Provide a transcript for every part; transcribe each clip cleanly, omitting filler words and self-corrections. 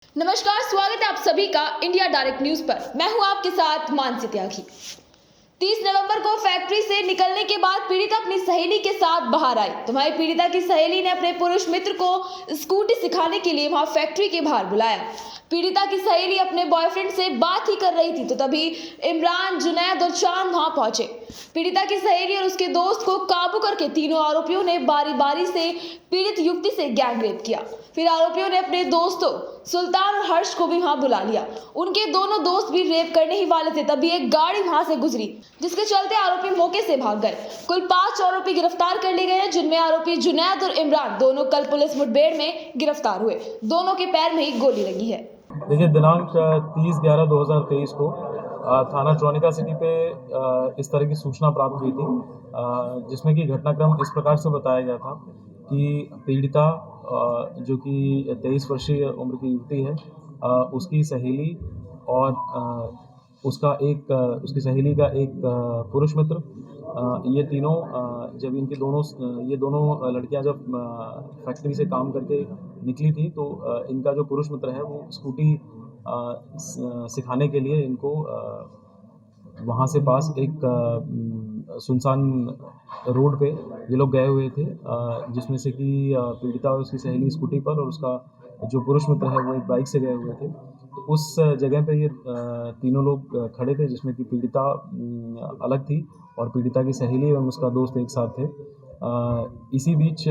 नमस्कार, स्वागत है आप सभी का इंडिया डायरेक्ट न्यूज पर। मैं हूं आपके साथ मानसी त्यागी। 30 नवंबर को फैक्ट्री से निकलने के बाद पीड़िता अपनी सहेली के साथ बाहर आई। वहीं पीड़िता की सहेली ने अपने पुरुष मित्र को स्कूटी सिखाने के लिए वहां फैक्ट्री के बाहर बुलाया। पीड़िता की सहेली अपने बॉयफ्रेंड से बात ही कर रही थी तो तभी इमरान, जुनैद और चांद वहां पहुंचे। पीड़िता की सहेली और उसके दोस्त को काबू करके तीनों आरोपियों ने बारी बारी से पीड़ित युवती से गैंग रेप किया। फिर आरोपियों ने अपने दोस्तों सुल्तान और हर्ष को भी वहां बुला लिया। उनके दोनों दोस्त भी रेप करने ही वाले थे, तभी एक गाड़ी वहां से गुजरी जिसके चलते आरोपी मौके से भाग गए। कुल 5 आरोपी गिरफ्तार कर लिए गए हैं, जिनमें आरोपी जुनैद और इमरान दोनों कल पुलिस मुठभेड़ में गिरफ्तार हुए। दोनों के पैर में ही गोली लगी है। देखिए, दिनांक 30/11/2023 को थाना ट्रोनिका सिटी पे इस तरह की सूचना प्राप्त हुई थी, जिसमें कि घटनाक्रम इस प्रकार से बताया गया था कि पीड़िता जो कि 23 वर्षीय उम्र की युवती है, उसकी सहेली और उसकी सहेली का एक पुरुष मित्र, ये तीनों जब ये दोनों लड़कियां जब फैक्ट्री से काम करके निकली थी तो इनका जो पुरुष मित्र है वो स्कूटी सिखाने के लिए इनको वहाँ से पास एक सुनसान रोड पे ये लोग गए हुए थे, जिसमें से कि पीड़िता और उसकी सहेली स्कूटी पर और उसका जो पुरुष मित्र है वो एक बाइक से गए हुए थे। तो उस जगह पे ये तीनों लोग खड़े थे, जिसमें कि पीड़िता अलग थी और पीड़िता की सहेली और उसका दोस्त एक साथ थे। इसी बीच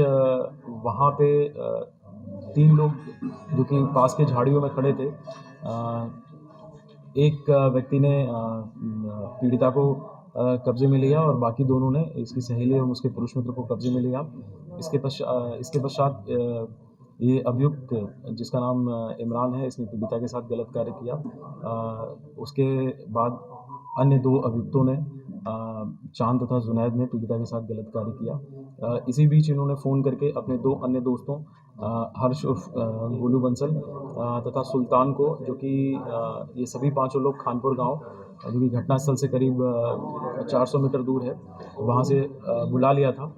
वहाँ पे 3 लोग जो कि पास के झाड़ियों में खड़े थे, एक व्यक्ति ने पीड़िता को कब्जे में लिया और बाकी दोनों ने इसकी सहेली और उसके पुरुष मित्र को कब्जे में लिया। इसके पश्चात ये अभियुक्त, जिसका नाम इमरान है, इसने पीड़िता के साथ गलत कार्य किया। उसके बाद अन्य 2 अभियुक्तों ने, चांद तथा जुनैद ने, पीड़िता के साथ गलत कार्य किया। इसी बीच इन्होंने फ़ोन करके अपने 2 अन्य दोस्तों हर्ष उर्फ गोलू बंसल तथा सुल्तान को, जो कि ये सभी पाँचों लोग खानपुर गांव, जो कि घटनास्थल से करीब 400 मीटर दूर है, वहां से बुला लिया था।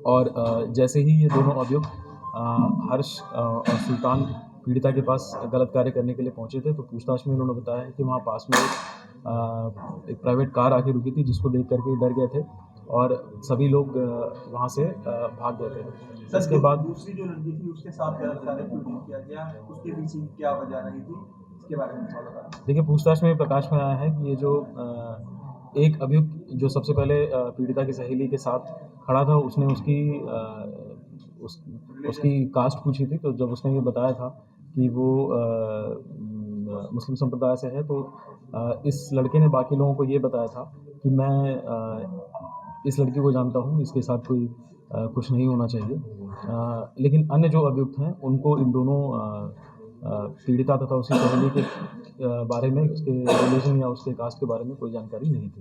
और जैसे ही ये दोनों अभियुक्त हर्ष और सुल्तान पीड़िता के पास गलत कार्य करने के लिए पहुंचे थे तो पूछताछ में उन्होंने बताया कि वहाँ पास में एक प्राइवेट कार आके रुकी थी, जिसको देख करके डर गए थे और सभी लोग वहाँ से भाग गए थे। इसके बाद दूसरी जो लड़की थी उसके साथ गलत कार्य क्यों नहीं किया गया, उसके पीछे क्या वजह रही थी, इसके बारे में थोड़ा बताएं। देखिए, पूछताछ में प्रकाश में आया है कि ये जो एक अभियुक्त जो सबसे पहले पीड़िता की सहेली के साथ खड़ा था, उसने उसकी कास्ट पूछी थी। तो जब उसने ये बताया था कि वो मुस्लिम संप्रदाय से है, तो इस लड़के ने बाकी लोगों को ये बताया था कि मैं इस लड़की को जानता हूँ, इसके साथ कोई कुछ नहीं होना चाहिए। लेकिन अन्य जो अभियुक्त हैं उनको इन दोनों पीड़िता तथा उसकी सहेली के बारे में, उसके रिलेशन या उसके कास्ट के बारे में कोई जानकारी नहीं थी।